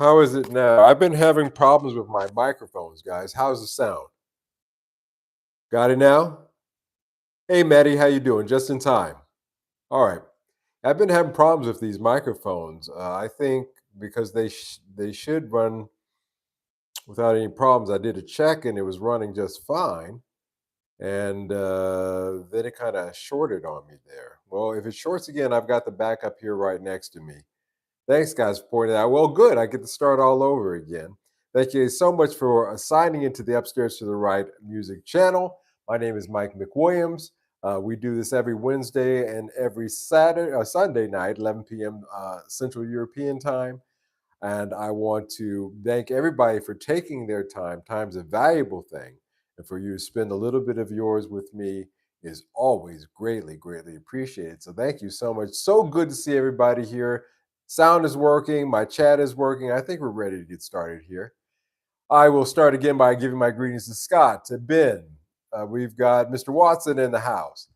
How is it now? I've been having problems with my microphones, guys. How's the sound? Got it now? Hey, Maddie, how you doing? Just in time. All right. I've been having problems with these microphones. I think because they should run without any problems. I did a check and it was running just fine, and then it kind of shorted on me there. Well, if it shorts again, I've got the backup here right next to me. Thanks, guys, for pointing out. Well, good. I get to start all over again. Thank you so much for signing into the Upstairs to the Right music channel. My name is Mike McWilliams. We do this every Wednesday and every Sunday night, 11 p.m. Central European time. And I want to thank everybody for taking their time. Time's a valuable thing. And for you to spend a little bit of yours with me is always greatly, greatly appreciated. So thank you so much. So good to see everybody here. Sound is working. My chat is working. I think we're ready to get started here. I will start again by giving my greetings to Scott, to Ben. We've got Mr. Watson in the house.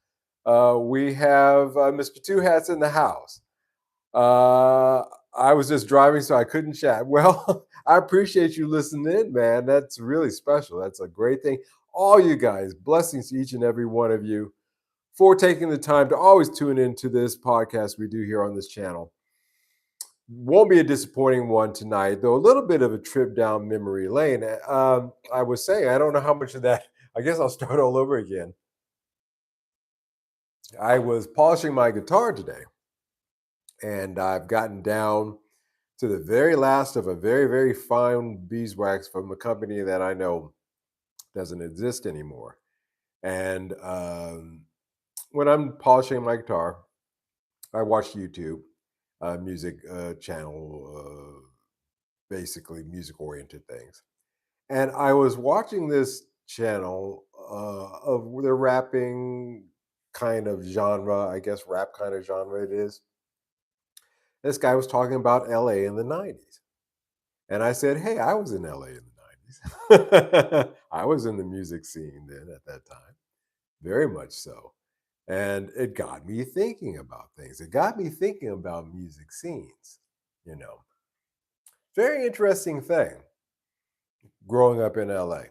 We have Mr. Two Hats in the house. Uh, I was just driving, so I couldn't chat. Well, I appreciate you listening in, man. That's really special. That's a great thing. All you guys, blessings to each and every one of you for taking the time to always tune into this podcast we do here on this channel. Won't be a disappointing one tonight, though a little bit of a trip down memory lane. I was saying, I don't know how much of that, I guess I'll start all over again. I was polishing my guitar today, and I've gotten down to the very last of a very, very fine beeswax from a company that I know doesn't exist anymore. And when I'm polishing my guitar, I watch YouTube, music channel, basically music oriented things. And I was watching this channel of their rapping kind of genre, I guess rap kind of genre it is. This guy was talking about LA in the 90s. And I said, "Hey, I was in LA in the 90s." I was in the music scene then at that time, very much so. And it got me thinking about things. It got me thinking about music scenes, you know. Very interesting thing growing up in LA.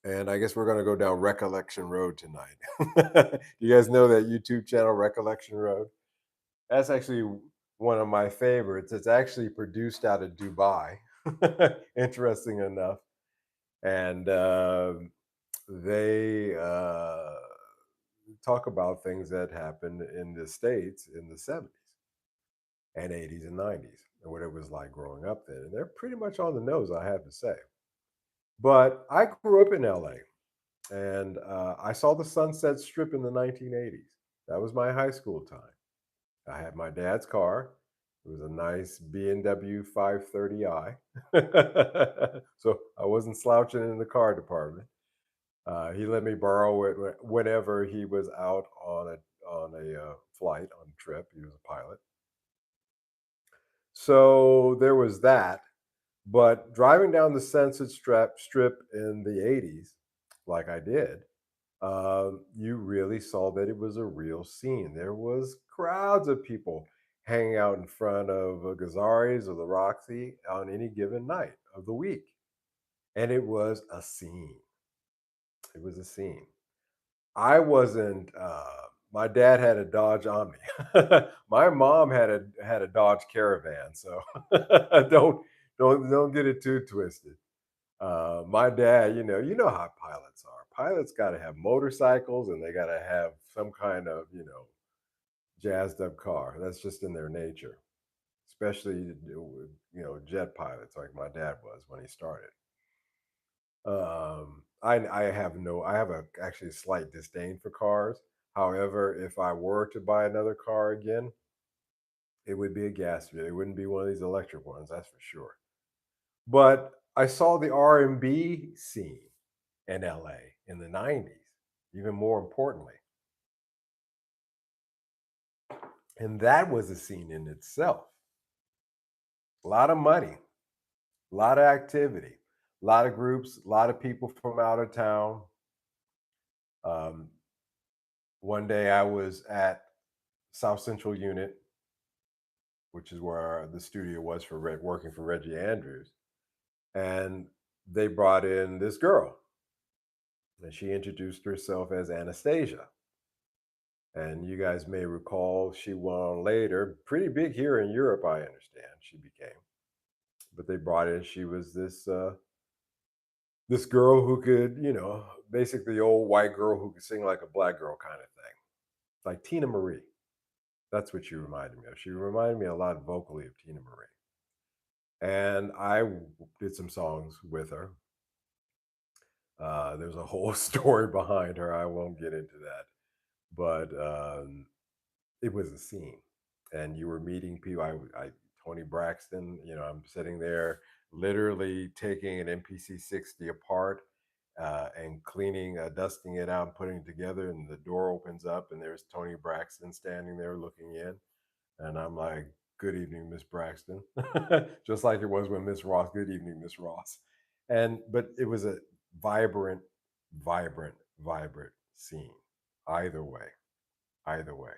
And I guess we're going to go down Recollection Road tonight. You guys know that YouTube channel, Recollection Road? That's actually one of my favorites. It's actually produced out of Dubai, interesting enough. And they talk about things that happened in the States in the 70s and 80s and 90s and what it was like growing up then. And they're pretty much on the nose, I have to say. But I grew up in LA, and I saw the Sunset Strip in the 1980s. That was my high school time. I had my dad's car. It was a nice B&W 530i. So I wasn't slouching in the car department. He let me borrow it whenever he was out on a flight on a trip. He was a pilot, so there was that. But driving down the Sunset Strip in the '80s, like I did, you really saw that it was a real scene. There was crowds of people hanging out in front of Gazzari's or the Roxy on any given night of the week, and it was a scene. It was a scene. I wasn't. My dad had a Dodge Omni. My mom had a Dodge Caravan. So don't get it too twisted. My dad, you know how pilots are. Pilots got to have motorcycles and they got to have some kind of jazzed up car. That's just in their nature, especially jet pilots like my dad was when he started. I have a actually slight disdain for cars. However, if I were to buy another car again, it would be a gas vehicle. It wouldn't be one of these electric ones, that's for sure. But I saw the R&B scene in LA in the 90s, even more importantly. And that was a scene in itself. A lot of money, a lot of activity, a lot of groups, a lot of people from out of town. Um, One day I was at South Central Unit which is where the studio was for working for Reggie Andrews. And they brought in this girl, and she introduced herself as Anastasia. And you guys may recall she went on later, pretty big here in Europe, I understand she became. But they brought in, she was this girl who could, basically the old white girl who could sing like a black girl kind of thing, like Tina Marie. That's what she reminded me of. She reminded me a lot vocally of Tina Marie. And did some songs with her. There's a whole story behind her. I won't get into that, but it was a scene, and you were meeting people. Tony Braxton. I'm sitting there, literally taking an MPC 60 apart and cleaning, dusting it out, and putting it together. And the door opens up, and there's Tony Braxton standing there looking in, and I'm like, "Good evening, Miss Braxton," just like it was when Miss Ross. "Good evening, Miss Ross." But it was a vibrant, vibrant, vibrant scene. Either way, either way.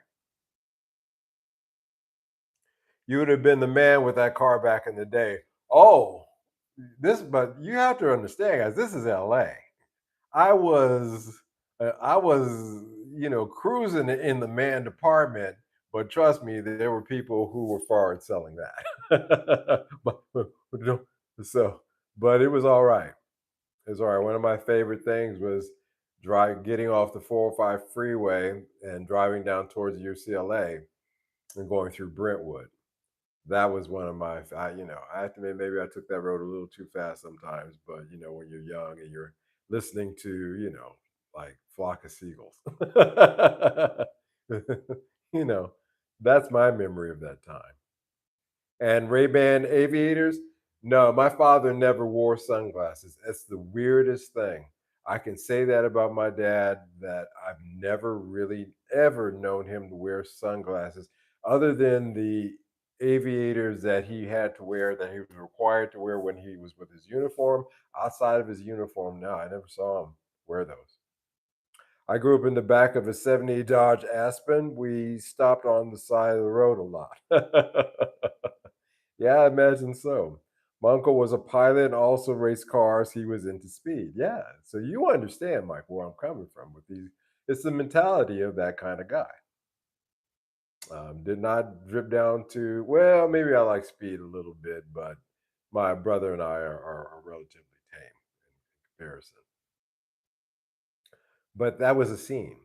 You would have been the man with that car back in the day. Oh, but you have to understand, guys, this is LA. I was cruising in the man department, but trust me, there were people who were forward selling that. But so, but it was all right. It was all right. One of my favorite things was getting off the 405 freeway and driving down towards UCLA and going through Brentwood. That was one of my, I have to admit, maybe I took that road a little too fast sometimes, but when you're young and you're listening to, like Flock of Seagulls, you know, that's my memory of that time. And Ray-Ban aviators, no, my father never wore sunglasses. That's the weirdest thing. I can say that about my dad, that I've never really ever known him to wear sunglasses other than the aviators that he had to wear, that he was required to wear when he was with his uniform. Outside of his uniform, no, I never saw him wear those. I grew up in the back of a 70 Dodge Aspen. We stopped on the side of the road a lot. Yeah, I imagine so. My uncle was a pilot and also raced cars. He was into speed. Yeah. So you understand, Mike, where I'm coming from with these. It's the mentality of that kind of guy. Did not drip down to, well, maybe I like speed a little bit, but my brother and I are relatively tame in comparison. But that was a scene.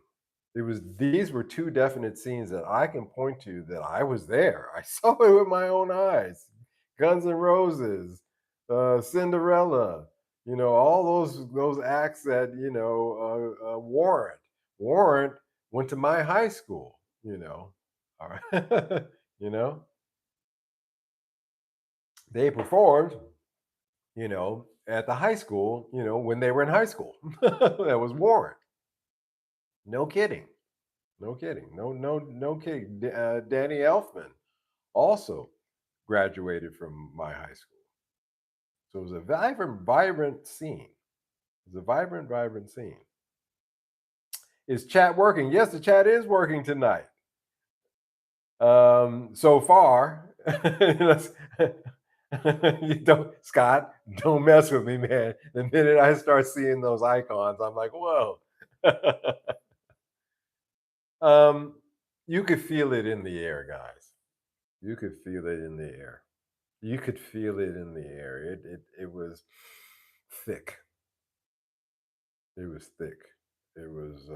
These were two definite scenes that I can point to that I was there. I saw it with my own eyes. Guns N' Roses, Cinderella, all those acts that Warrant. Warrant went to my high school. All right, you know they performed, at the high school, when they were in high school. That was Warrant. No kidding. No kidding. No kidding. Danny Elfman also graduated from my high school. So it was a vibrant, vibrant scene. It was a vibrant, vibrant scene. Is chat working? Yes, the chat is working tonight. So far, you don't, Scott, don't mess with me, man. The minute I start seeing those icons, I'm like, whoa. You could feel it in the air, guys. You could feel it in the air. You could feel it in the air. It was thick. It was thick. It was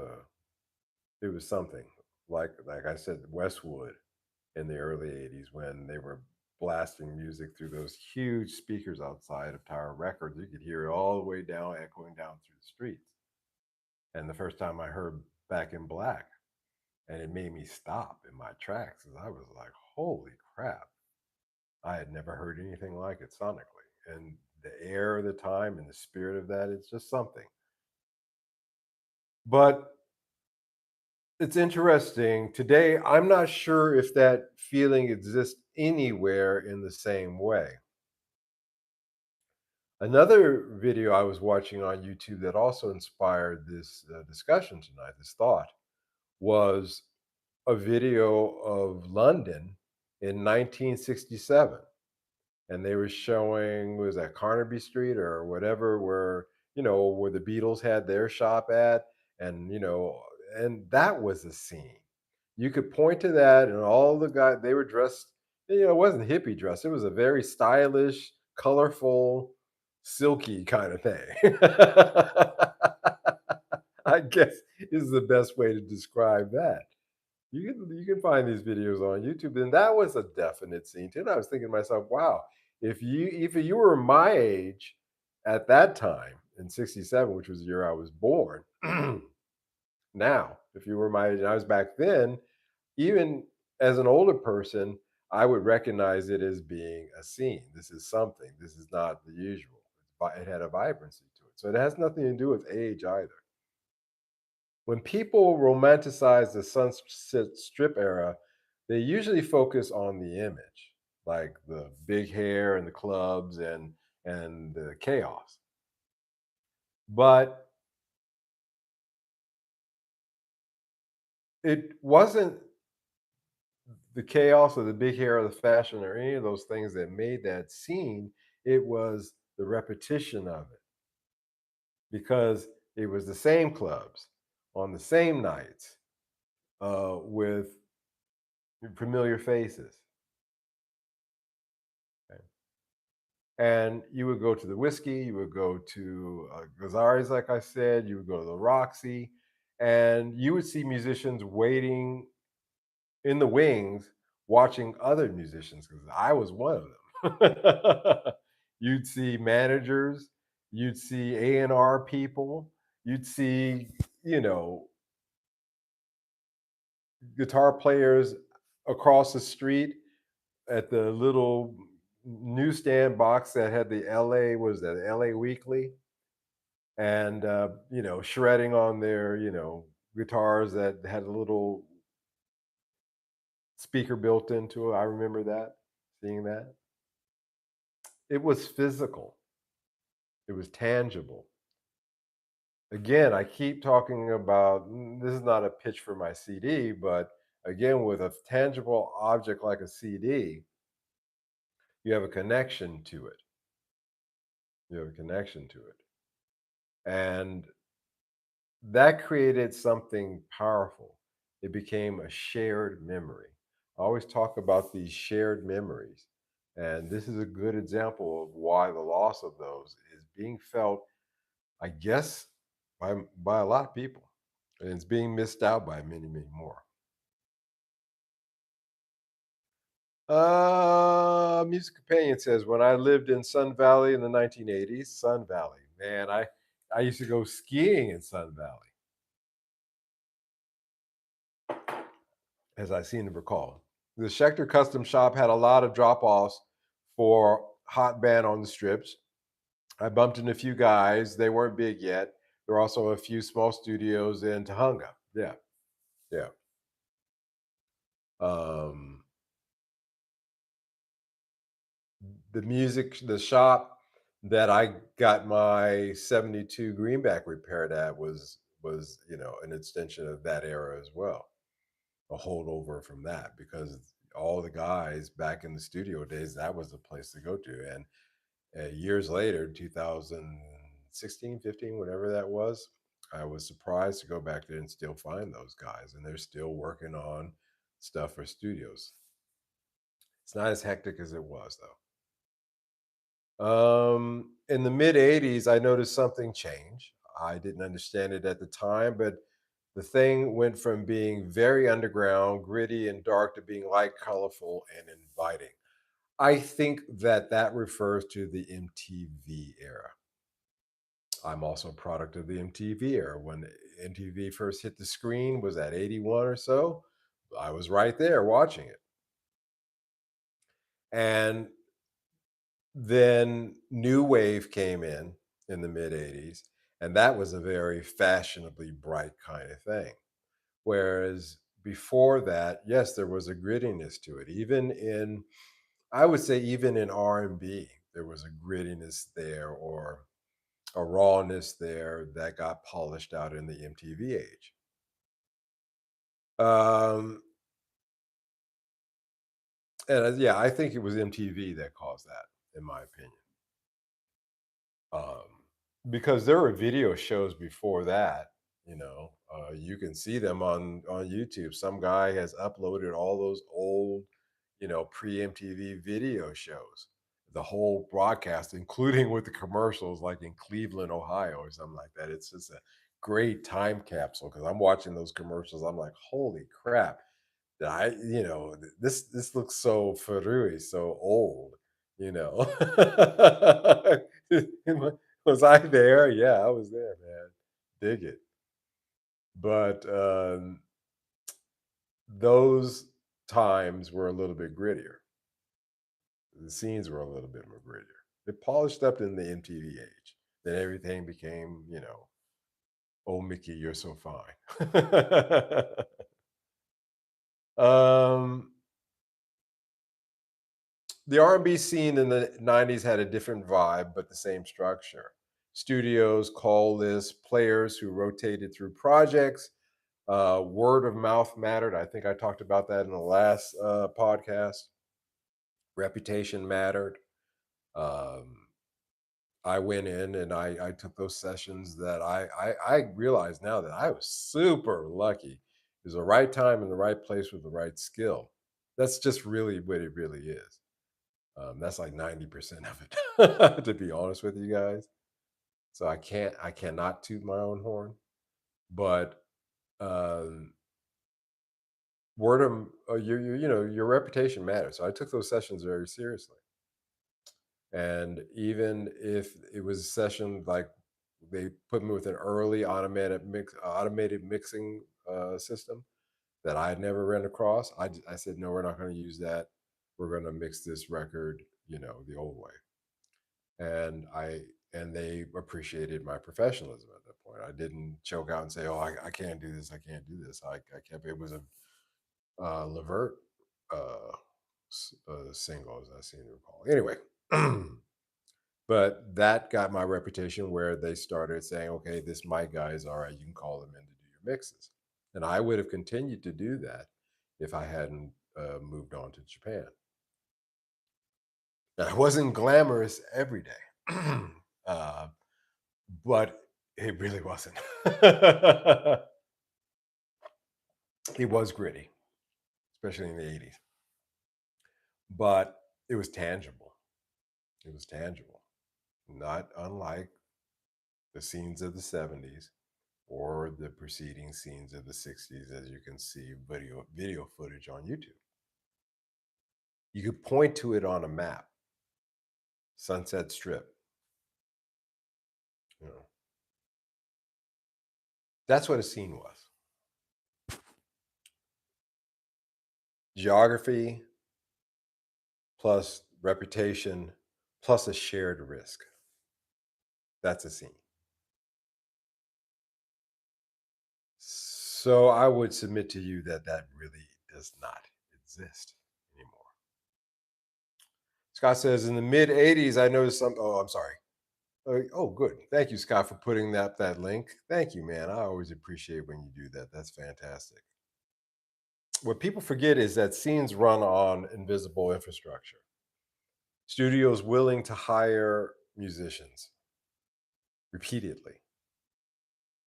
it was something. Like I said, Westwood in the early 80s, when they were blasting music through those huge speakers outside of Tower Records. You could hear it all the way down, echoing down through the streets. And the first time I heard Back in Black, and it made me stop in my tracks, because I was like, holy crap. I had never heard anything like it sonically. And the air of the time and the spirit of that, it's just something. But it's interesting. Today, I'm not sure if that feeling exists anywhere in the same way. Another video I was watching on YouTube that also inspired this discussion tonight, this thought, was a video of London in 1967, and they were showing, was that Carnaby Street or whatever, where where the Beatles had their shop at, and and that was a scene. You could point to that, and all the guys, they were dressed. It wasn't hippie dress. It was a very stylish, colorful, silky kind of thing. I guess is the best way to describe that. You can find these videos on YouTube, and that was a definite scene too. And I was thinking to myself, wow, if you were my age at that time in '67, which was the year I was born, now if you were my age and I was back then, even as an older person, I would recognize it as being a scene. This is something. This is not the usual. It had a vibrancy to it, so it has nothing to do with age either. When people romanticize the Sunset Strip era, they usually focus on the image, like the big hair and the clubs and the chaos. But it wasn't the chaos or the big hair or the fashion or any of those things that made that scene. It was the repetition of it, because it was the same clubs on the same nights, with familiar faces. Okay? And you would go to the Whiskey, you would go to Gazzari's, like I said, you would go to the Roxy, and you would see musicians waiting in the wings watching other musicians, because I was one of them. You'd see managers, you'd see A&R people, you'd see, you know, guitar players across the street at the little newsstand box that had the LA, was that LA Weekly, and shredding on their guitars that had a little speaker built into it. I remember that, seeing that. It was physical, it was tangible. Again, I keep talking about, this is not a pitch for my CD, but again, with a tangible object like a CD, you have a connection to it. You have a connection to it. And that created something powerful. It became a shared memory. I always talk about these shared memories. And this is a good example of why the loss of those is being felt, I guess, by a lot of people. And it's being missed out by many, many more. Music Companion says, when I lived in Sun Valley in the 1980s, Sun Valley, man, I used to go skiing in Sun Valley, as I seem to recall. The Schecter Custom Shop had a lot of drop offs for Hot Band on the strips. I bumped into a few guys. They weren't big yet. There were also a few small studios in Tahunga. Yeah, yeah. Um, the shop that I got my '72 Greenback repaired at was an extension of that era as well, a holdover from that, because all the guys back in the studio days, that was the place to go to. And years later, 2016, 15, whatever that was, I was surprised to go back there and still find those guys, and they're still working on stuff for studios. It's not as hectic as it was, though. In the mid '80s, I noticed something change. I didn't understand it at the time, but the thing went from being very underground, gritty, and dark to being light, colorful, and inviting. I think that that refers to the MTV era. I'm also a product of the MTV era. When MTV first hit the screen, was at 81 or so. I was right there watching it. And then New Wave came in the mid '80s, and that was a very fashionably bright kind of thing. Whereas before that, yes, there was a grittiness to it. Even in, I would say, even in R&B, there was a grittiness there, or a rawness there that got polished out in the MTV age. Um, And yeah, I think it was MTV that caused that, in my opinion. Um, because there were video shows before that, you can see them on YouTube. Some guy has uploaded all those old, pre MTV video shows, the whole broadcast, including with the commercials, like in Cleveland, Ohio, or something like that. It's just a great time capsule because I'm watching those commercials. I'm like, holy crap! This looks so furry, so old, you know. Was I there? Yeah, I was there, man. Dig it. But those times were a little bit grittier. The scenes were a little bit more grittier. They polished up in the MTV age. Then everything became, oh Mickey, you're so fine. um the R&B scene in the 90s had a different vibe, but the same structure. Studios, call lists, players who rotated through projects. Word of mouth mattered. I think I talked about that in the last podcast. Reputation mattered. Um, I went in and I took those sessions that I realize now that I was super lucky. It was the right time in the right place with the right skill. That's just really what it really is. That's like 90% of it, to be honest with you guys. So I cannot toot my own horn, but um, your reputation matters. So I took those sessions very seriously, and even if it was a session like they put me with an early automated mixing system that I had never ran across, I said no, we're not going to use that. We're going to mix this record, the old way. And they appreciated my professionalism at that point. I didn't choke out and say, "Oh, I can't do this. I can't do this." I kept it was a Levert uh, single, as I seem to recall. Anyway, but that got my reputation where they started saying, "Okay, this Mike guy is all right. You can call him in to do your mixes." And I would have continued to do that if I hadn't moved on to Japan. Now, it wasn't glamorous every day. uh, but it really wasn't. It was gritty, especially in the 80s, but it was tangible. It was tangible, not unlike the scenes of the 70s or the preceding scenes of the 60s, as you can see video footage on YouTube. You could point to it on a map, Sunset Strip. You know, that's what a scene was. Geography plus reputation plus a shared risk. That's a scene. So I would submit to you that that really does not exist anymore. Scott says in the mid 80s, I noticed some. Oh, I'm sorry. Oh, good. Thank you, Scott, for putting that link. Thank you, man. I always appreciate when you do that. That's fantastic. What people forget is that scenes run on invisible infrastructure. Studios willing to hire musicians repeatedly.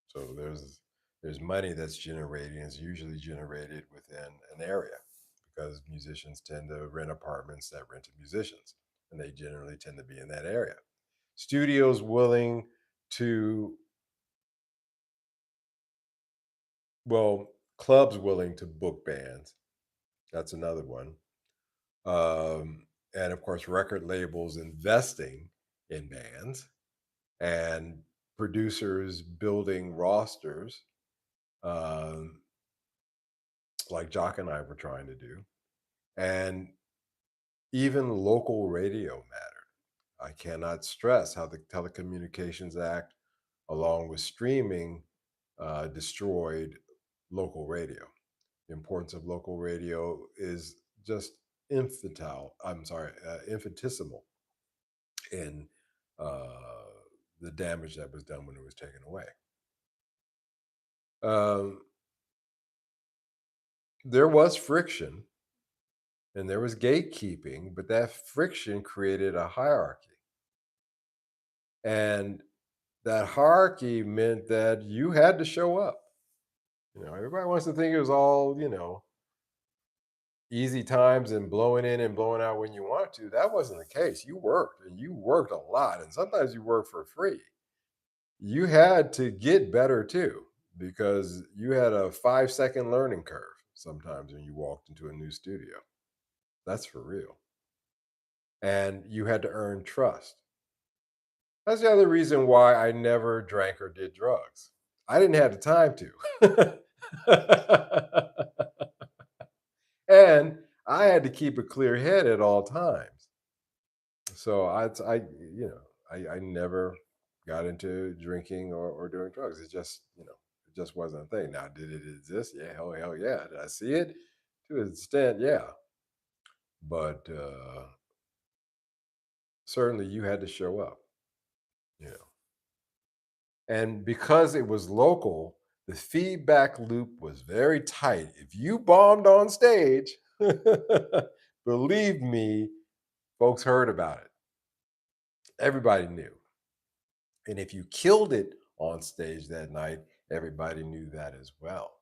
So there's money that's generated, and it's usually generated within an area because musicians tend to rent apartments that rent to musicians, and they generally tend to be in that area. Studios willing to, well, clubs willing to book bands. That's another one. And of course, record labels investing in bands and producers building rosters, um, like Jock and I were trying to do. And even local radio mattered. I cannot stress how the Telecommunications Act, along with streaming, destroyed local radio. The importance of local radio is just infinitesimal in uh, the damage that was done when it was taken away. Um, there was friction and there was gatekeeping, but that friction created a hierarchy. And that hierarchy meant that you had to show up. Everybody wants to think it was all, easy times and blowing in and blowing out when you want to. That wasn't the case. You worked and you worked a lot, and sometimes you worked for free. You had to get better too, because you had a 5-second learning curve sometimes when you walked into a new studio. That's for real. And you had to earn trust. That's the other reason why I never drank or did drugs. I didn't have the time to. And I had to keep a clear head at all times. So I never got into drinking or doing drugs. It just wasn't a thing. Now, did it exist? Yeah, hell yeah. Did I see it? To an extent, yeah. But certainly you had to show up, you know. And because it was local, the feedback loop was very tight. If you bombed on stage, believe me, folks heard about it. Everybody knew. And if you killed it on stage that night, everybody knew that as well.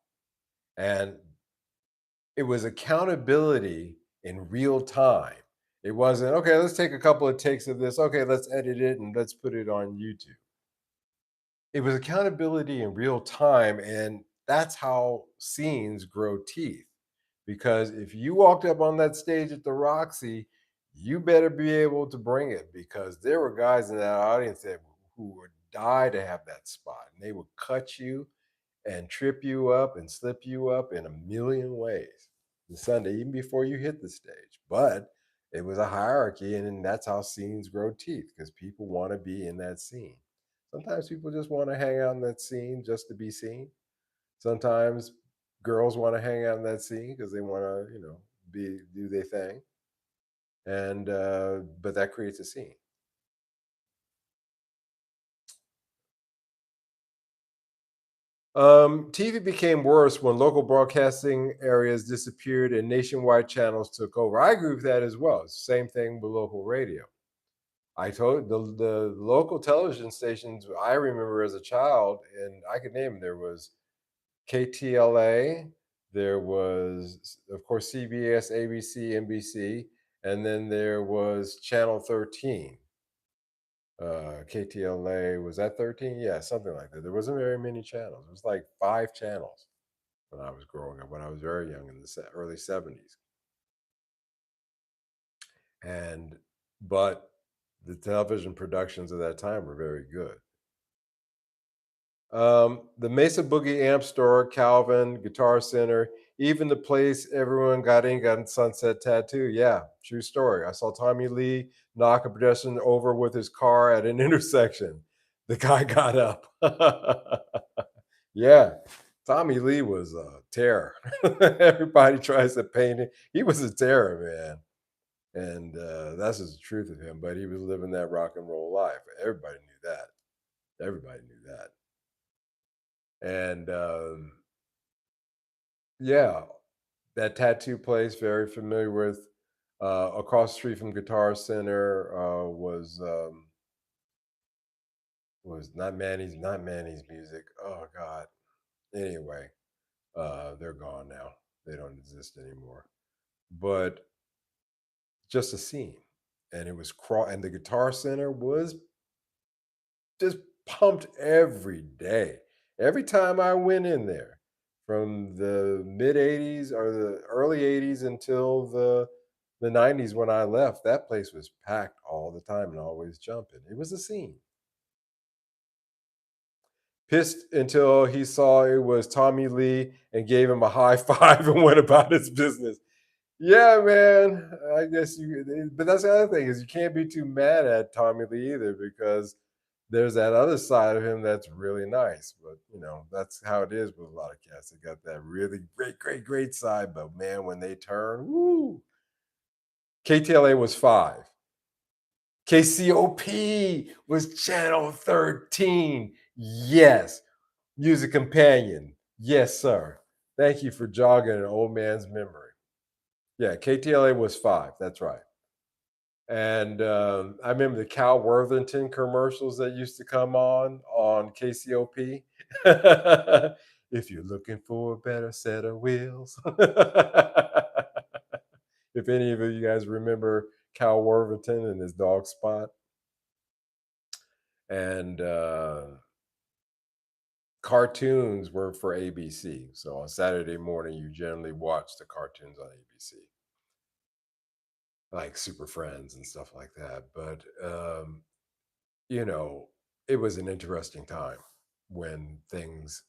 And it was accountability in real time. It wasn't, okay, let's take a couple of takes of this. Okay, let's edit it and let's put it on YouTube. It was accountability in real time. And that's how scenes grow teeth. Because if you walked up on that stage at the Roxy, you better be able to bring it, because there were guys in that audience who would die to have that spot. And they would cut you and trip you up and slip you up in a million ways the Sunday, even before you hit the stage. But it was a hierarchy, and then that's how scenes grow teeth, because people want to be in that scene. Sometimes people just want to hang out in that scene just to be seen. Sometimes girls want to hang out in that scene because they want to, be do their thing, and but that creates a scene. TV became worse when local broadcasting areas disappeared and nationwide channels took over. I agree with that as well. It's the same thing with local radio. I told the local television stations I remember as a child, and I could name them. There was KTLA, there was, of course, CBS, ABC, NBC, and then there was Channel 13. KTLA, was that 13? Yeah, something like that. There wasn't very many channels. It was like 5 channels when I was growing up, when I was very young in the early 70s. And, but the television productions of that time were very good. The Mesa Boogie Amp Store, Calvin, Guitar Center, even the place everyone got in got Sunset Tattoo. Yeah, true story. I saw Tommy Lee knock a pedestrian over with his car at an intersection. The guy got up. Yeah, Tommy Lee was a terror. Everybody tries to paint it. He was a terror, man. And that's just the truth of him. But he was living that rock and roll life. Everybody knew that. Everybody knew that. And yeah, that tattoo place, very familiar with. Across the street from Guitar Center was not Manny's Music. Oh God. Anyway, they're gone now. They don't exist anymore. But just a scene, and it was and the Guitar Center was just pumped every day. Every time I went in there, from the mid 80s or the early 80s until the 90s when I left, that place was packed all the time and always jumping. It was a scene. Pissed until he saw it was Tommy Lee and gave him a high five and went about his business. Yeah, man. I guess but that's the other thing, is you can't be too mad at Tommy Lee either, because there's that other side of him that's really nice. But that's how it is with a lot of cats. They got that really great side, but man, when they turn, woo. KTLA was 5. KCOP was channel 13. Yes. Music Companion. Yes, sir. Thank you for jogging an old man's memory. Yeah, KTLA was 5. That's right. And I remember the Cal Worthington commercials that used to come on KCOP. If you're looking for a better set of wheels. If any of you guys remember Cal Worthington and his dog Spot, and cartoons were for ABC. So on Saturday morning, you generally watch the cartoons on ABC, like Super Friends and stuff like that. But you know, it was an interesting time when things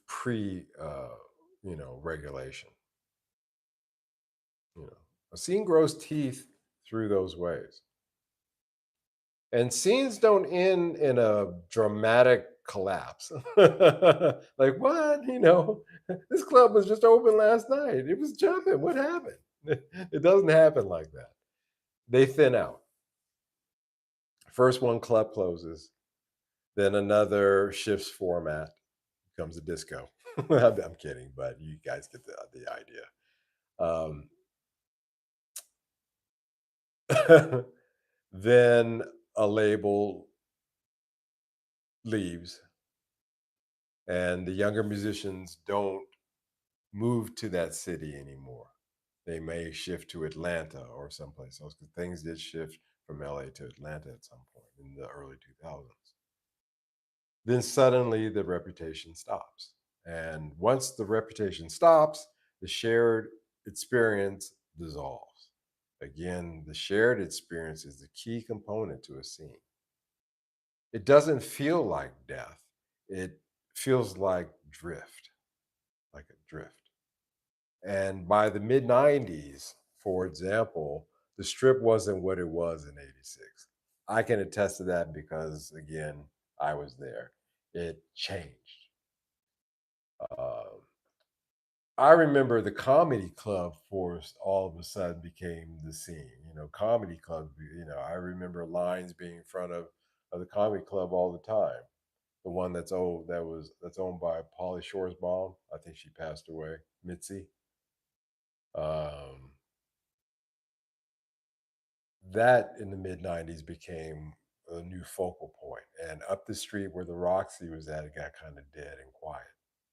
pre, regulation. You know, a scene grows teeth through those ways, and scenes don't end in a dramatic collapse. Like what? This club was just open last night. It was jumping. What happened? It doesn't happen like that. They thin out. First one club closes, then another shifts format, becomes a disco. I'm kidding, but you guys get the idea. Then a label leaves, and the younger musicians don't move to that city anymore. They may shift to Atlanta or someplace else because things did shift from LA to Atlanta at some point in the early 2000s. Then suddenly the reputation stops. And once the reputation stops, the shared experience dissolves. Again, the shared experience is the key component to a scene. It doesn't feel like death, it feels like a drift. And by the mid 90s, for example, the strip wasn't what it was in '86. I can attest to that because, again, I was there. It changed. Um, I remember the comedy club force all of a sudden became the scene. Comedy clubs. I remember lines being in front of the comedy club all the time. The one that's owned by Polly Shore's mom. I think she passed away. Mitzi. Um, that in the mid '90s became a new focal point, and up the street where the Roxy was at, it got kind of dead and quiet.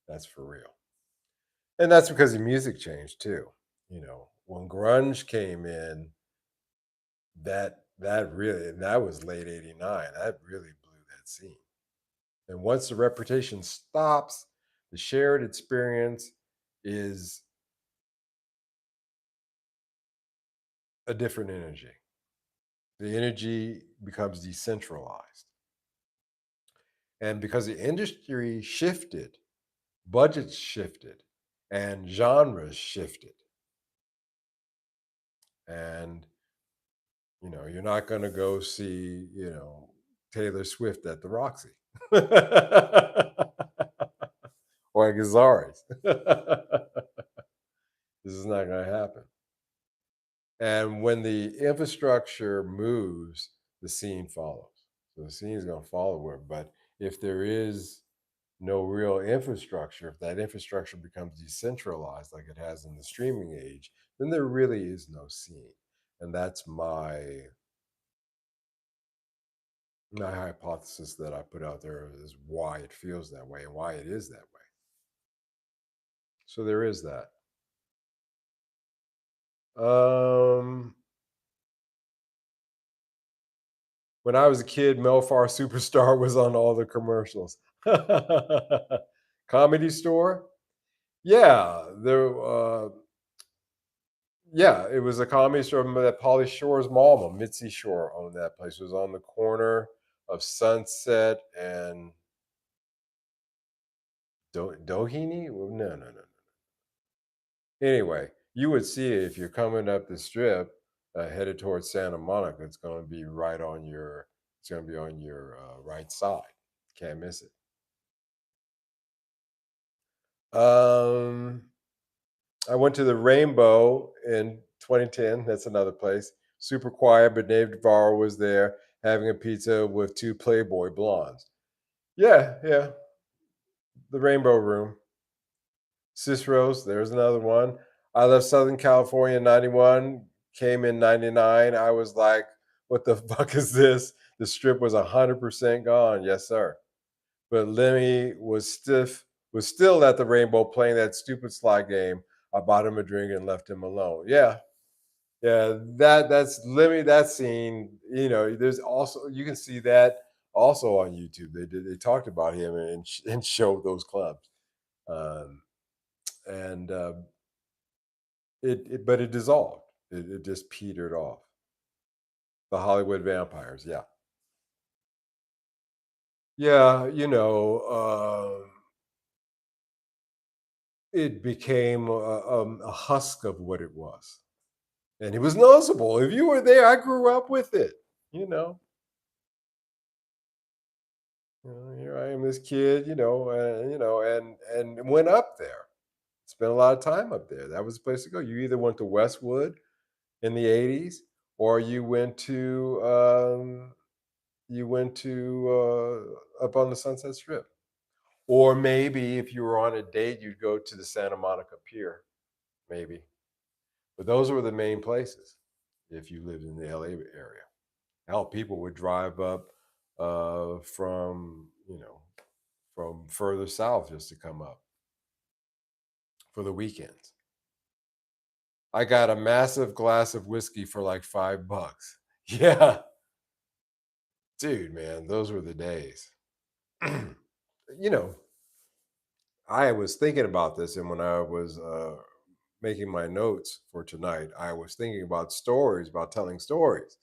That's for real. And that's because the music changed too. When grunge came in, that really, and that was late '89, that really blew that scene. And once the reputation stops, the shared experience is a different energy. The energy becomes decentralized. And because the industry shifted, budgets shifted, and genres shifted. And you're not going to go see, Taylor Swift at the Roxy or at Gazzari's. This is not going to happen. And when the infrastructure moves, the scene follows. So the scene is going to follow it. But if there is no real infrastructure, if that infrastructure becomes decentralized like it has in the streaming age, then there really is no scene. And that's my hypothesis that I put out there is why it feels that way and why it is that way. So there is that. Um, when I was a kid, Melfar Superstar was on all the commercials. Comedy Store, yeah, yeah, it was a comedy store that Pauly Shore's mom, Mitzi Shore, owned that place. It was on the corner of Sunset and Doheny. Well, no, no, no, no. Anyway, you would see it if you're coming up the strip, headed towards Santa Monica. It's going to be right on your. It's going to be on your right side. Can't miss it. Um, I went to the Rainbow in 2010. That's another place. Super quiet, but Dave Navarro was there having a pizza with two Playboy blondes. Yeah, yeah. The Rainbow Room. Cicero's, there's another one. I left Southern California in 91, came in 99. I was like, what the fuck is this? The strip was 100% gone. Yes, sir. But Lemmy was still at the Rainbow playing that stupid slot game. I bought him a drink and left him alone. Yeah. Yeah, that's Lemmy, that scene, there's also you can see that also on YouTube. They talked about him and showed those clubs. Um, and but it dissolved. It just petered off. The Hollywood Vampires, yeah. Yeah, it became a husk of what it was. And it was noticeable. If you were there, I grew up with it. You know, Here I am, this kid, and went up there. Spent a lot of time up there. That was the place to go. You either went to Westwood in the '80s, or you went to up on the Sunset Strip, or maybe if you were on a date, you'd go to the Santa Monica Pier, maybe. But those were the main places if you lived in the LA area. Hell, people would drive up from further south just to come up for the weekends. I got a massive glass of whiskey for like $5. Yeah, dude, man, those were the days. you know, I was thinking about this, and when I was making my notes for tonight, I was thinking about stories, about telling stories.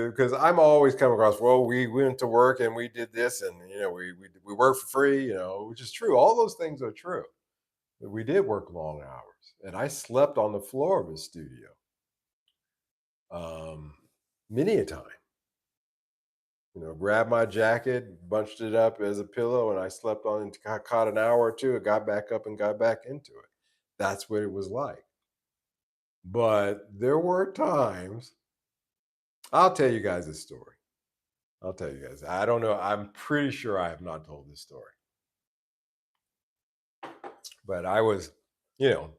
Because I'm always coming across. Well, we went to work and we did this, and we work for free. Which is true. All those things are true. We did work long hours, and I slept on the floor of his studio, um, many a time. Grabbed my jacket, bunched it up as a pillow, and I slept on it. Caught an hour or two, and got back up and got back into it. That's what it was like. But there were times. I'll tell you guys a story. I'll tell you guys. I don't know. I'm pretty sure I have not told this story, but you know,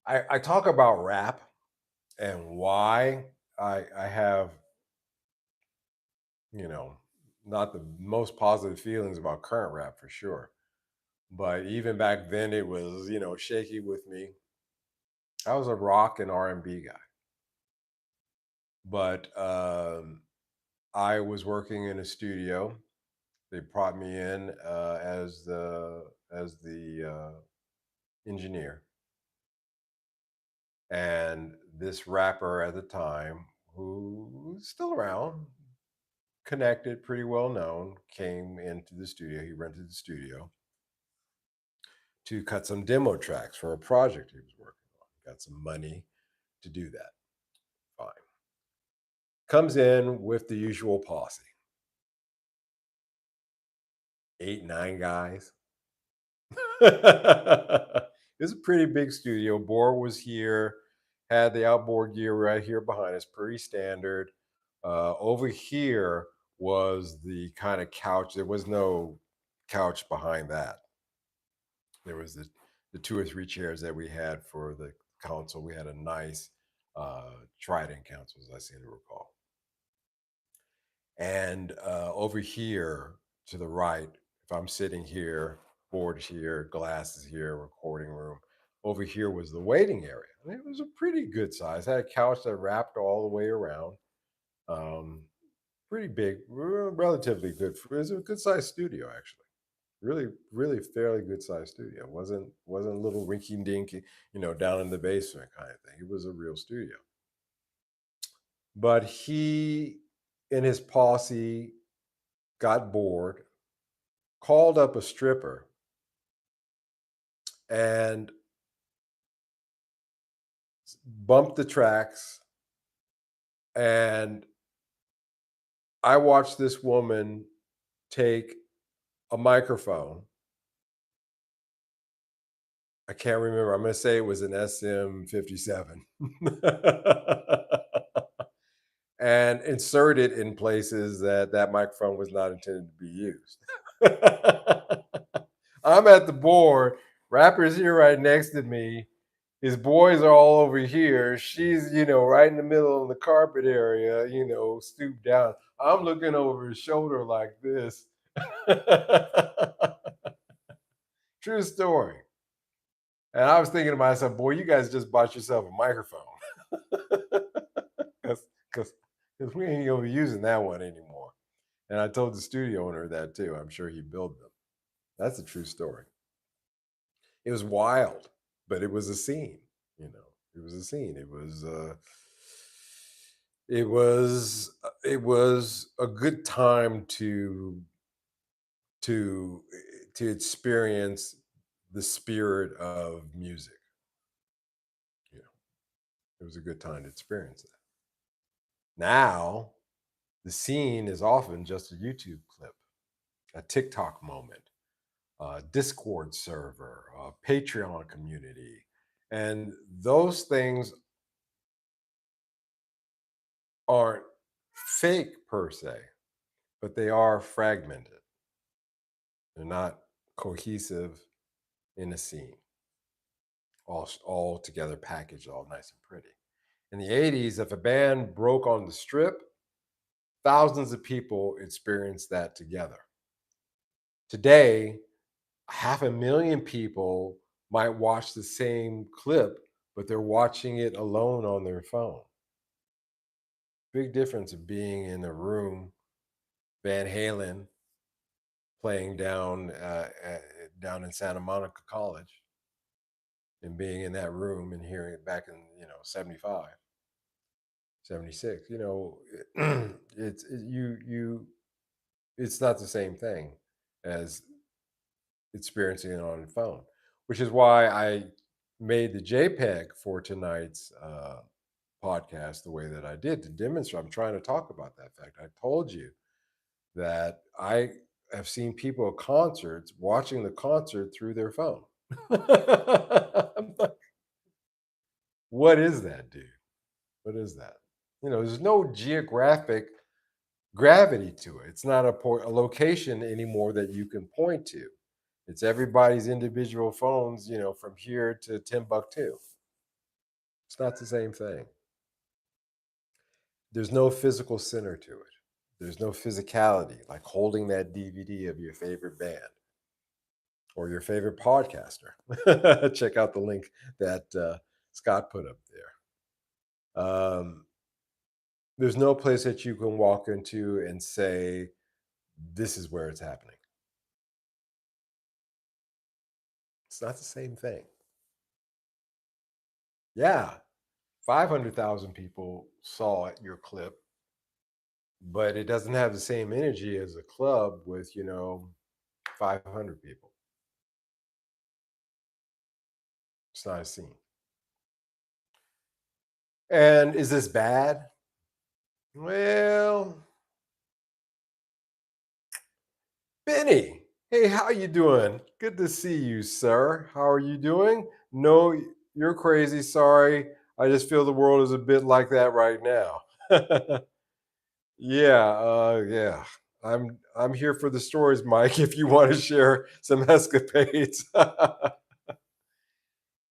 I talk about rap and why I have, you know, not the most positive feelings about current rap for sure. But even back then, it was shaky with me. I was a rock and R&B guy, but I was working in a studio. They brought me in as the engineer, and this rapper at the time, who's still around, connected, pretty well known, came into the studio. He rented the studio to cut some demo tracks for a project he was working on. Got some money to do that. Fine. Comes in with the usual posse, 8, 9 guys. It's a pretty big studio. Bohr was here, had the outboard gear right here behind us, pretty standard. Over here was the kind of couch. There was no couch behind that. There was the 2 or 3 chairs that we had for the console. We had a nice Trident console, as I seem to recall. And over here to the right, if I'm sitting here, board here, glasses here, recording room. Over here was the waiting area. And it was a pretty good size. Had a couch that wrapped all the way around. Um, Pretty big, relatively good. It was a good sized studio, actually. Really, really fairly good sized studio. Wasn't a little rinky dinky, down in the basement kind of thing. It was a real studio. But he and his posse got bored, called up a stripper, and bumped the tracks. And I watched this woman take a microphone. I can't remember. I'm going to say it was an SM57. And insert it in places that microphone was not intended to be used. I'm at the board. Rapper's here right next to me. His boys are all over here. She's, right in the middle of the carpet area, stooped down. I'm looking over his shoulder like this. True story. And I was thinking to myself, boy, you guys just bought yourself a microphone. Because we ain't gonna be using that one anymore. And I told the studio owner that too. I'm sure he billed them. That's a true story. It was wild, but it was a scene. It was a scene. It was a good time to to experience the spirit of music. You know, it was a good time to experience that. Now, the scene is often just a YouTube clip, a TikTok moment, a Discord server, a Patreon community. And those things aren't fake per se, but they are fragmented. They're not cohesive in a scene, all together packaged, all nice and pretty. In the 80s, if a band broke on the strip, thousands of people experienced that together. Today, 500,000 people might watch the same clip, but they're watching it alone on their phone. Big difference of being in a room, Van Halen playing down in Santa Monica College, and being in that room and hearing it back in 75, 76. It's not the same thing as experiencing it on the phone, which is why I made the JPEG for tonight's podcast the way that I did to demonstrate. I'm trying to talk about that fact. I told you that I have seen people at concerts watching the concert through their phone. I'm like, what is that, dude? What is that? There's no geographic gravity to it. It's not a location anymore that you can point to. It's everybody's individual phones, from here to Timbuktu. It's not the same thing. There's no physical center to it. There's no physicality, like holding that DVD of your favorite band or your favorite podcaster. Check out the link that Scott put up there. There's no place that you can walk into and say, this is where it's happening. It's not the same thing. Yeah, 500,000 people saw your clip, but it doesn't have the same energy as a club with, 500 people. It's not a scene. And is this bad? Well, Benny, hey, how you doing? Good to see you, sir. How are you doing? No, you're crazy. Sorry. I just feel the world is a bit like that right now. Yeah. I'm here for the stories, Mike, if you want to share some escapades.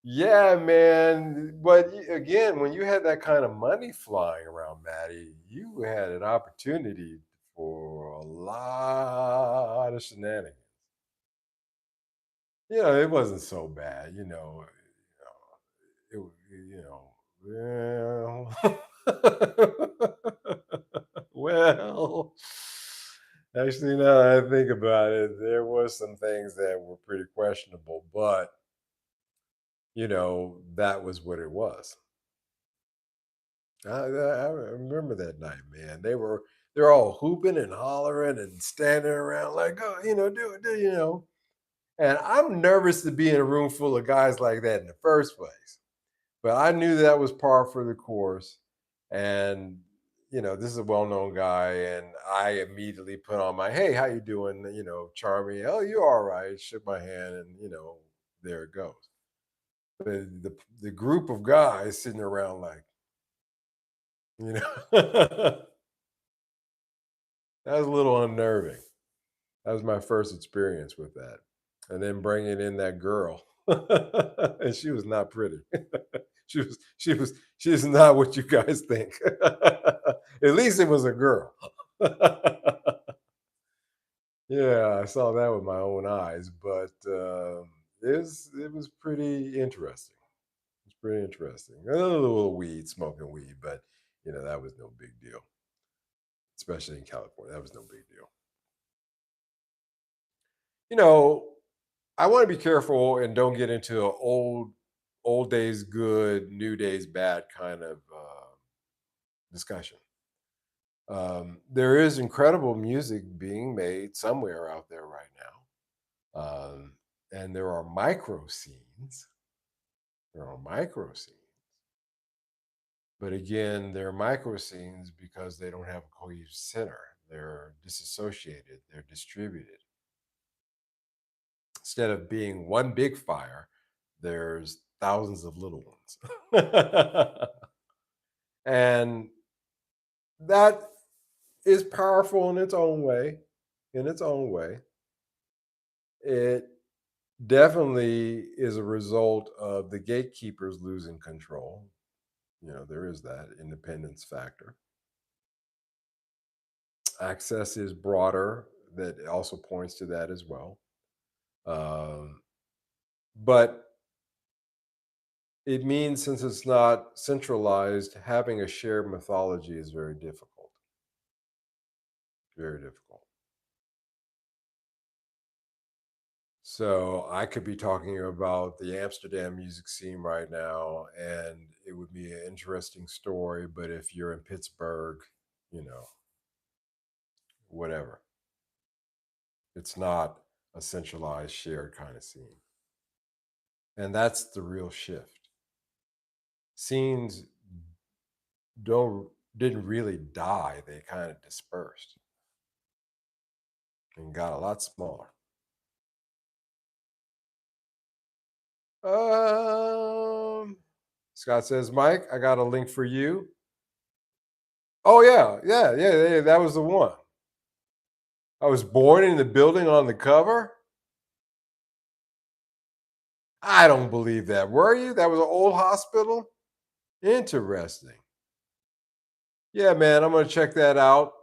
Yeah, man. But again, when you had that kind of money flying around, Maddie, you had an opportunity for a lot of shenanigans. It wasn't so bad. It, well, actually, now that I think about it, there was some things that were pretty questionable, but that was what it was. I remember that night, man. They're all hooping and hollering and standing around like, oh, do. And I'm nervous to be in a room full of guys like that in the first place. But I knew that was par for the course. And this is a well-known guy, and I immediately put on my, hey, how you doing? Charming. Oh, you all right? Shook my hand, and there it goes. The group of guys sitting around like, that was a little unnerving. That was my first experience with that. and then bringing in that girl, and she was not pretty. She's not what you guys think. At least it was a girl. Yeah, I saw that with my own eyes, but it was pretty interesting. It's pretty interesting. A little weed, smoking weed, but that was no big deal, especially in California. That was no big deal. You know, I want to be careful and don't get into a old days good, new days bad kind of discussion. There is incredible music being made somewhere out there right now, and there are micro scenes. There are micro scenes, but again, they're micro scenes because they don't have a cohesive center. They're disassociated. They're distributed. Instead of being one big fire, there's thousands of little ones. And that is powerful in its own way. In its own way. It definitely is a result of the gatekeepers losing control. There is that independence factor. Access is broader, that also points to that as well. Um, but it means since it's not centralized, having a shared mythology is very difficult. Very difficult. So I could be talking about the Amsterdam music scene right now, and it would be an interesting story. But if you're in Pittsburgh, you know, whatever, it's not a centralized, shared kind of scene. And that's the real shift. Scenes don't didn't really die; they kind of dispersed and got a lot smaller. Um, Scott says, Mike, I got a link for you. Oh yeah, yeah, yeah, yeah. That was the one. I was born in the building on the cover. I don't believe that. Were you? That was an old hospital. Interesting. Yeah, man, I'm gonna check that out.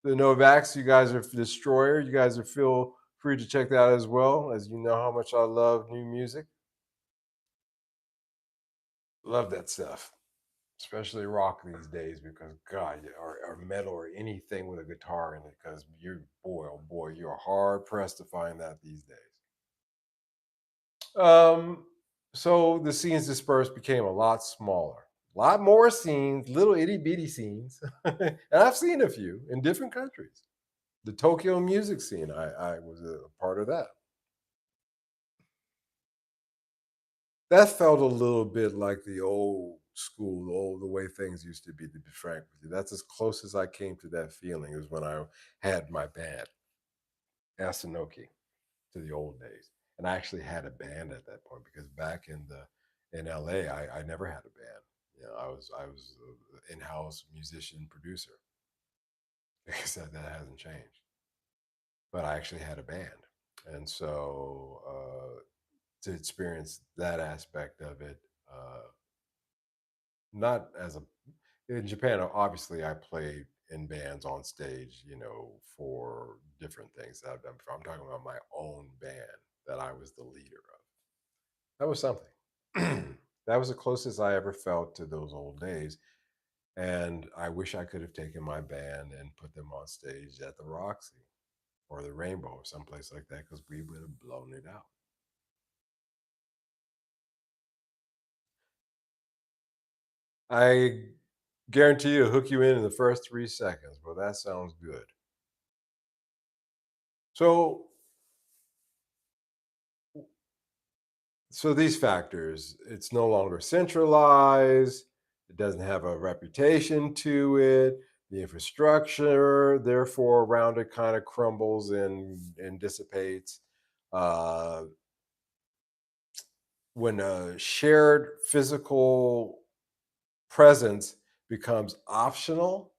The Novaks, you guys are destroyer. You guys are feel free to check that out as well, as you know how much I love new music. Love that stuff, especially rock these days because God, yeah, or metal or anything with a guitar in it. Because you, boy, oh boy, you're hard pressed to find that these days. Um, so the scenes dispersed became a lot smaller, a lot more scenes, little itty bitty scenes, and I've seen a few in different countries. The Tokyo music scene, I was a part of that. That felt a little bit like the old school, the way things used to be. To be frank with you, that's as close as I came to that feeling. Is when I had my band, Asanoki, to the old days. And I actually had a band at that point because back in LA, I never had a band. I was an in-house musician producer. Because that hasn't changed. But I actually had a band, and so to experience that aspect of it, uh, not as a in Japan, obviously I played in bands on stage, for different things. I'm talking about my own band that I was the leader of. That was something. That was the closest I ever felt to those old days. And I wish I could have taken my band and put them on stage at the Roxy or the Rainbow or someplace like that because we would have blown it out. I guarantee you, hook you in the first 3 seconds. Well, that sounds good. So, so these factors, it's no longer centralized. It doesn't have a reputation to it. The infrastructure, therefore, around it kind of crumbles and dissipates. Uh, when a shared physical presence becomes optional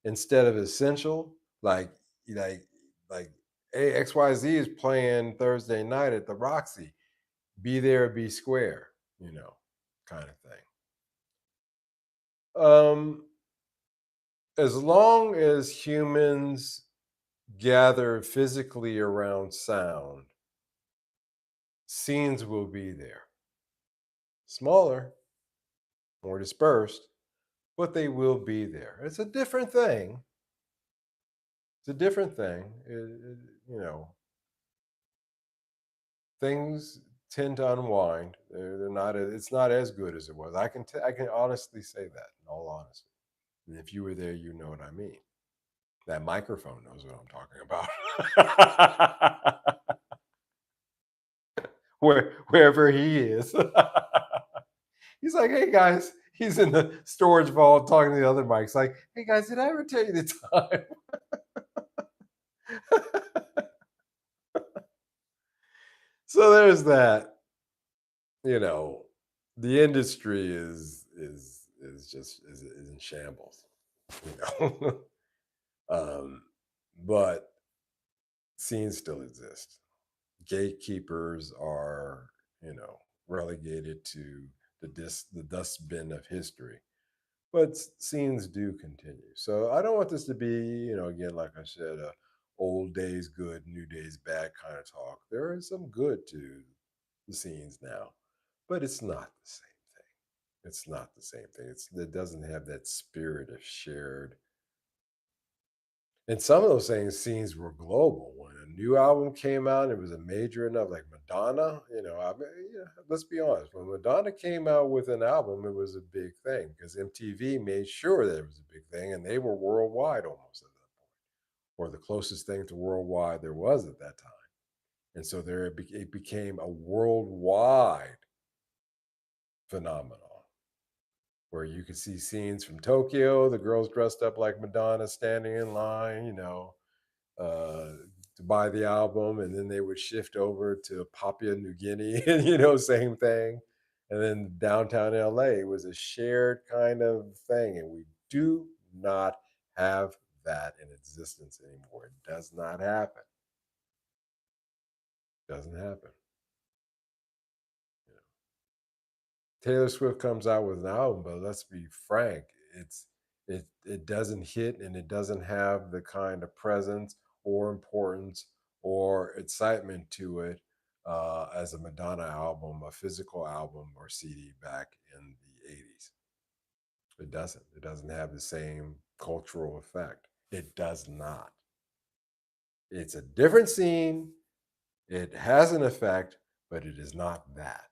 instead of essential, like like like hey, XYZ is playing Thursday night at the Roxy. Be there, be square, you know, kind of thing. Um, as long as humans gather physically around sound, scenes will be there. Smaller, more dispersed, but they will be there. It's a different thing. It's a different thing. You know, things tend to unwind. They're not. It's not as good as it was. I can honestly say that. In all honesty, and if you were there, you know what I mean. That microphone knows what I'm talking about. Wherever he is. He's like, hey guys, he's in the storage vault talking to the other mics, like, hey guys, did I ever tell you the time? So there's that. You know, the industry is in shambles. You know, um, but scenes still exist. Gatekeepers are, you know, relegated to the dustbin of history, but scenes do continue. So I don't want this to be, you know, again, like I said, a old days good, new days bad kind of talk. There is some good to the scenes now, but it's not the same thing. It's not the same thing. It doesn't have that spirit of shared. And some of those things scenes were global. When a new album came out, it was a major enough, like Madonna. You know, I mean, yeah, let's be honest. When Madonna came out with an album, it was a big thing because MTV made sure that it was a big thing, and they were worldwide almost at that point, or the closest thing to worldwide there was at that time. And so it became a worldwide phenomenon where you could see scenes from Tokyo, the girls dressed up like Madonna standing in line, you know, uh, to buy the album, and then they would shift over to Papua New Guinea, and you know, same thing. And then downtown LA was a shared kind of thing, and we do not have that in existence anymore. It does not happen. Doesn't happen. You know, Taylor Swift comes out with an album, but let's be frank, it doesn't hit, and it doesn't have the kind of presence or importance or excitement to it as a Madonna album, a physical album or CD back in the 80s. It doesn't. It doesn't have the same cultural effect. It does not. It's a different scene. It has an effect, but it is not that.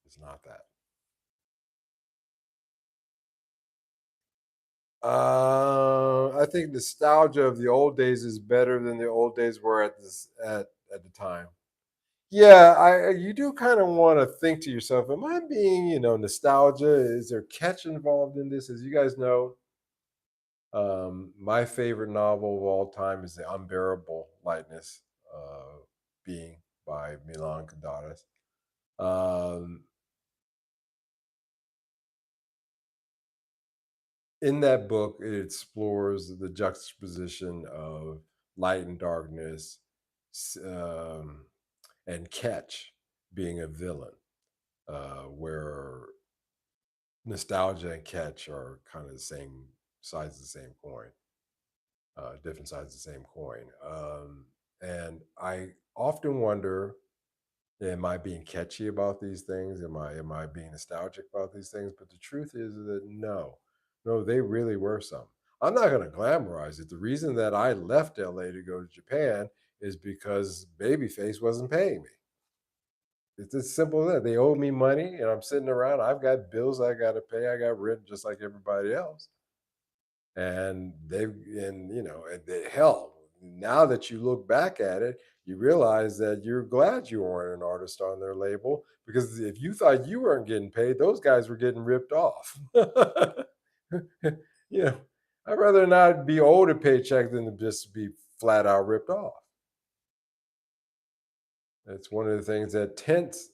It's not that. I think nostalgia of the old days is better than the old days were at the time. Yeah, I you do kind of want to think to yourself, am I being, you know, nostalgia? Is there catch involved in this? As you guys know, my favorite novel of all time is The Unbearable Lightness Being by Milan Kundera. Um, in that book, it explores the juxtaposition of light and darkness, and Catch being a villain, where nostalgia and Catch are kind of the same sides of the same coin, different sides of the same coin. And I often wonder, am I being catchy about these things? Am I being nostalgic about these things? But the truth is that no, they really were some. I'm not going to glamorize it. The reason that I left LA to go to Japan is because Babyface wasn't paying me. It's as simple as that. They owe me money, and I'm sitting around. I've got bills I got to pay. I got rent just like everybody else. And you know, hell, now that you look back at it, you realize that you're glad you weren't an artist on their label, because if you thought you weren't getting paid, those guys were getting ripped off. You know, I'd rather not be owed a paycheck than to just be flat out ripped off. It's one of the things that taints,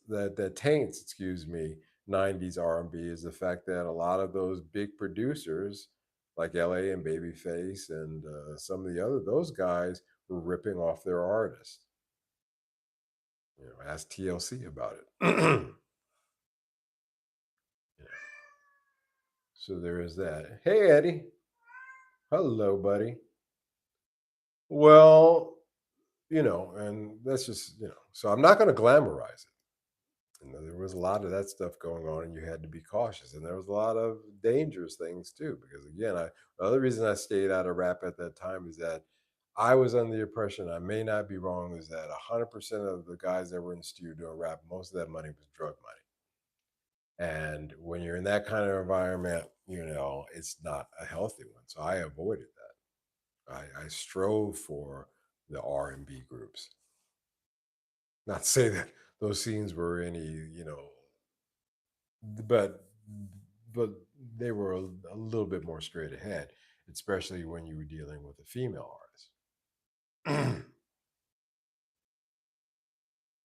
excuse me, 90s R&B, is the fact that a lot of those big producers like LA and Babyface and some of the other those guys were ripping off their artists. Ask TLC about it. Yeah. So there is that. Hey, Eddie. Hello, buddy. Well, and that's just, so I'm not going to glamorize it. There was a lot of that stuff going on, and you had to be cautious. And there was a lot of dangerous things too, because again, the other reason I stayed out of rap at that time is that I was under the impression, I may not be wrong, is that 100% of the guys that were in the studio doing rap, most of that money was drug money. And when you're in that kind of environment, it's not a healthy one. So I avoided that. I strove for the R&B groups. Not to say that those scenes were any, but but they were a little bit more straight ahead, especially when you were dealing with a female artist.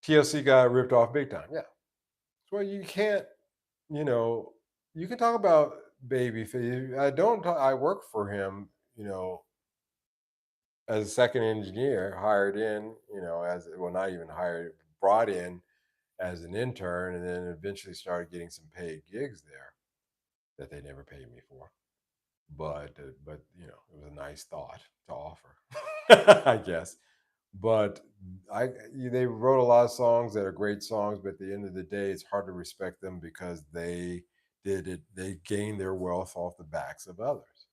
TLC got ripped off big time. Yeah. Well, you can't, you know, you can talk about Babyface. I don't. I work for him, as a second engineer, hired in, as well, not even hired, brought in as an intern, and then eventually started getting some paid gigs there that they never paid me for. But it was a nice thought to offer, I guess. But they wrote a lot of songs that are great songs, but at the end of the day, it's hard to respect them because they did it. They gained their wealth off the backs of others.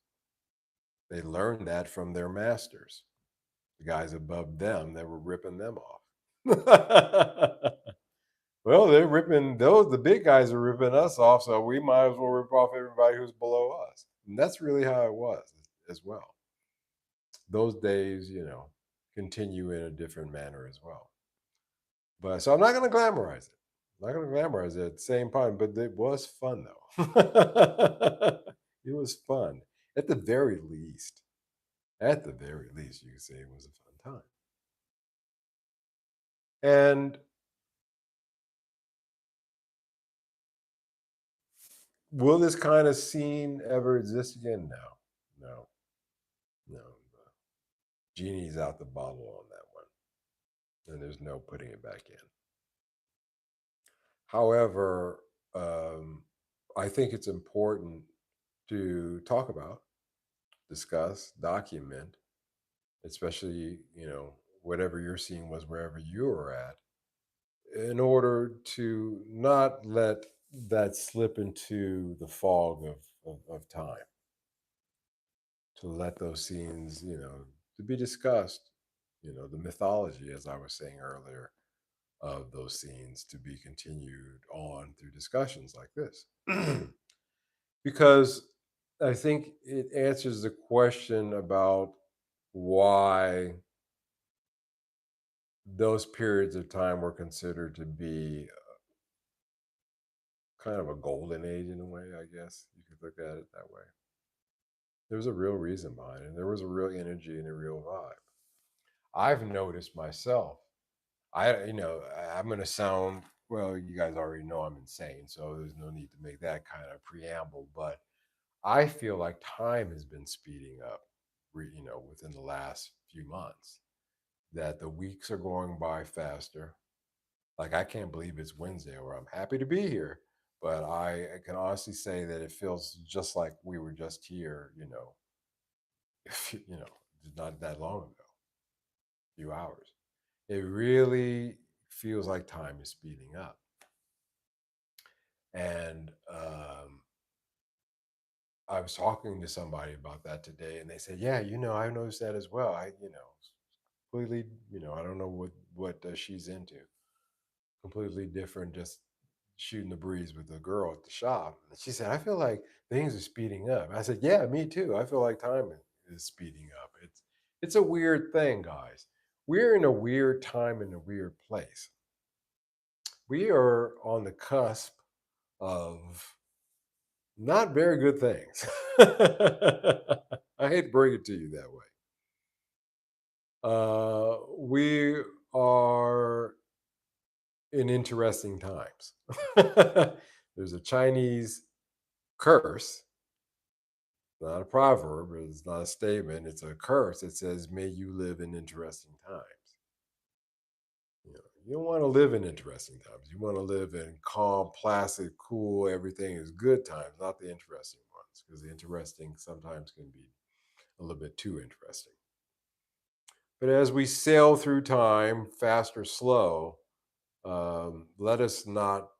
They learned that from their masters, the guys above them that were ripping them off. Well, they're ripping those. The big guys are ripping us off, so we might as well rip off everybody who's below us. And that's really how it was as well. Those days, continue in a different manner as well. But so I'm not going to glamorize it. I'm not going to glamorize it at the same time, but it was fun though. It was fun at the very least. At the very least, you could say it was a fun time. And will this kind of scene ever exist again? No, no, no. Genie's out the bottle on that one, and there's no putting it back in. However, I think it's important to talk about, discuss, document, especially, whatever your scene was, wherever you were at, in order to not let that slip into the fog of time, to let those scenes, to be discussed, the mythology, as I was saying earlier, of those scenes to be continued on through discussions like this. Because I think it answers the question about why those periods of time were considered to be kind of a golden age in a way, I guess you could look at it that way. There was a real reason behind it. There was a real energy and a real vibe. I've noticed myself. I'm going to sound, well, you guys already know I'm insane, so there's no need to make that kind of preamble. But I feel like time has been speeding up, within the last few months, that the weeks are going by faster. Like, I can't believe it's Wednesday, or I'm happy to be here. But I can honestly say that it feels just like we were just here, not that long ago, a few hours. It really feels like time is speeding up. And I was talking to somebody about that today, and they said, "Yeah, I noticed that as well. Completely, I don't know what she's into. Completely different, just shooting the breeze with the girl at the shop." And she said, "I feel like things are speeding up." I said, "Yeah, me too. I feel like time is speeding up. It's a weird thing, guys. We're in a weird time in a weird place. We are on the cusp of not very good things." I hate to bring it to you that way. We are in interesting times. There's a Chinese curse Not a proverb, it's not a statement, it's a curse. It says, may you live in interesting times. You don't want to live in interesting times. You want to live in calm, placid, cool, everything is good times, not the interesting ones, because the interesting sometimes can be a little bit too interesting. But as we sail through time, fast or slow, let us not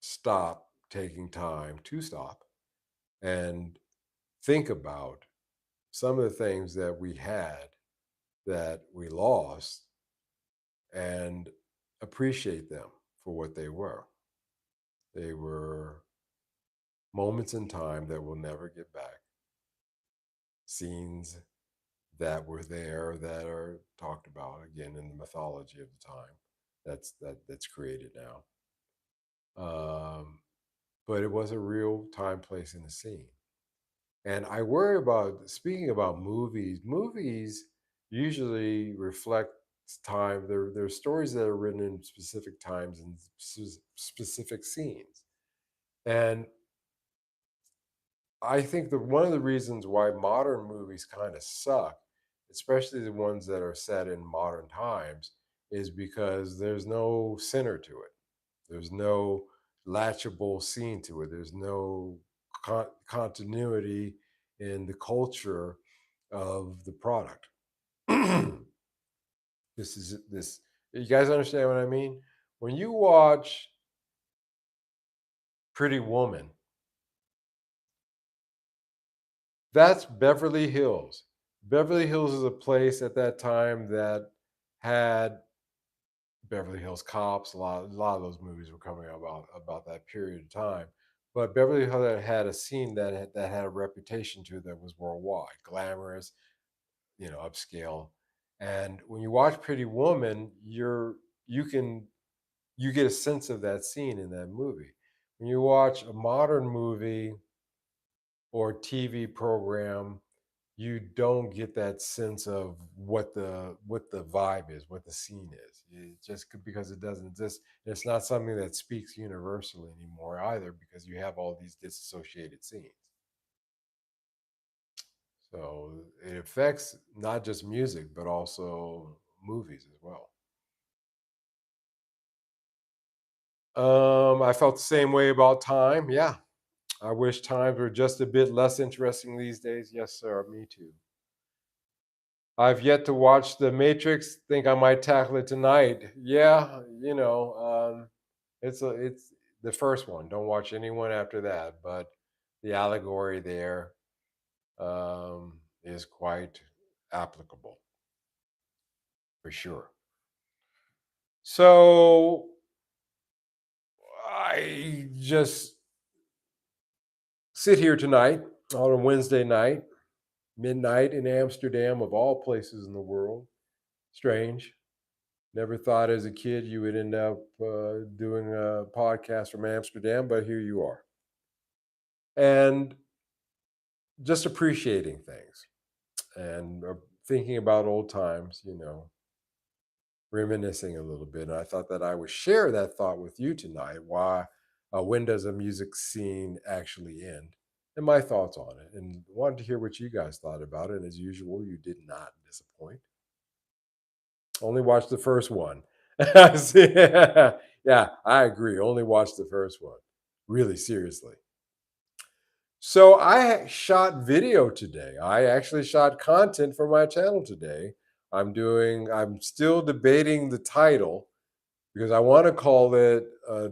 stop taking time to stop and think about some of the things that we had that we lost and appreciate them for what they were. They were moments in time that we'll never get back, scenes that were there that are talked about again in the mythology of the time that's created now. But it was a real time, place, and a scene. And I worry about, speaking about movies. Movies usually reflect time. They're stories that are written in specific times and specific scenes. And I think that one of the reasons why modern movies kind of suck, especially the ones that are set in modern times, is because there's no center to it. There's no latchable scene to it. There's no continuity in the culture of the product. This is this. You guys understand what I mean? When you watch Pretty Woman, that's Beverly Hills. Beverly Hills is a place at that time that had Beverly Hills Cops. A lot of those movies were coming out about that period of time. But Beverly Hills had a scene that had a reputation to it that was worldwide, glamorous, upscale. And when you watch Pretty Woman, you can you get a sense of that scene in that movie. When you watch a modern movie or TV program, you don't get that sense of what the vibe is, what the scene is. Because it doesn't exist. It's not something that speaks universally anymore either, because you have all these disassociated scenes. So it affects not just music but also movies as well. I felt the same way about time. Yeah, I wish times were just a bit less interesting these days. Yes, sir. Me too. I've yet to watch The Matrix. Think I might tackle it tonight. Yeah, it's the first one. Don't watch anyone after that. But the allegory there is quite applicable for sure. So I just sit here tonight on a Wednesday night, midnight in Amsterdam, of all places in the world. Strange. Never thought as a kid you would end up doing a podcast from Amsterdam, but here you are. And just appreciating things and thinking about old times, reminiscing a little bit. And I thought that I would share that thought with you tonight. When does a music scene actually end? And my thoughts on it. And wanted to hear what you guys thought about it. And as usual, you did not disappoint. Only watch the first one. Yeah, I agree. Only watch the first one. Really, seriously. So I shot video today. I actually shot content for my channel today. I'm still debating the title because I want to call it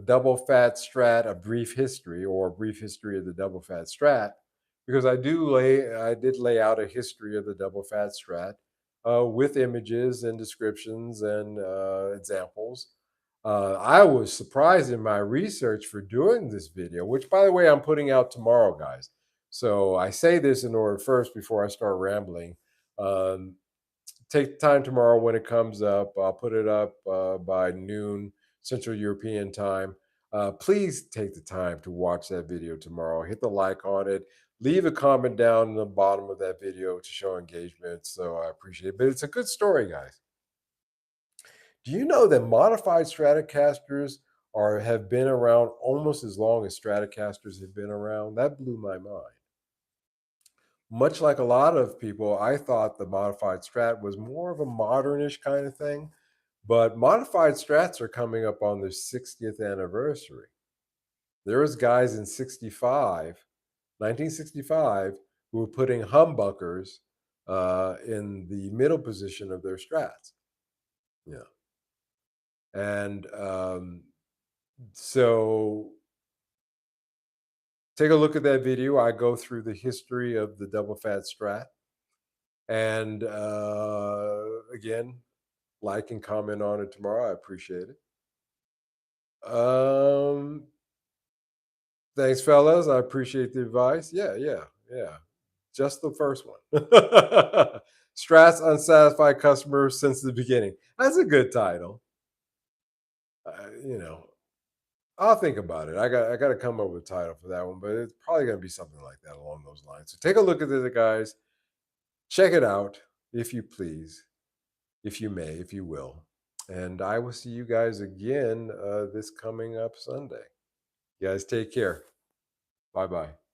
Double Fat Strat, a brief history, or a brief history of the Double Fat Strat, because I did lay out a history of the Double Fat Strat with images and descriptions and examples. I was surprised in my research for doing this video, which, by the way, I'm putting out tomorrow, guys. So I say this in order first before I start rambling. Um, Take the time tomorrow when it comes up. I'll put it up by noon Central European time. Please take the time to watch that video tomorrow. Hit the like on it. Leave a comment down in the bottom of that video to show engagement. So I appreciate it. But it's a good story, guys. Do you know that modified Stratocasters have been around almost as long as Stratocasters have been around? That blew my mind. Much like a lot of people, I thought the modified Strat was more of a modernish kind of thing, but modified Strats are coming up on their 60th anniversary. There was guys in 1965, who were putting humbuckers in the middle position of their Strats. Yeah. And so take a look at that video. I go through the history of the double fat Strat. And again, like and comment on it tomorrow. I appreciate it. Um, Thanks, fellas. I appreciate the advice. Yeah, yeah, yeah. Just the first one. Strats unsatisfied customers since the beginning. That's a good title. You know, I'll think about it. I got to come up with a title for that one, but it's probably going to be something like that along those lines. So take a look at it, guys. Check it out, if you please, if you may, if you will. And I will see you guys again this coming up Sunday. You guys take care. Bye bye.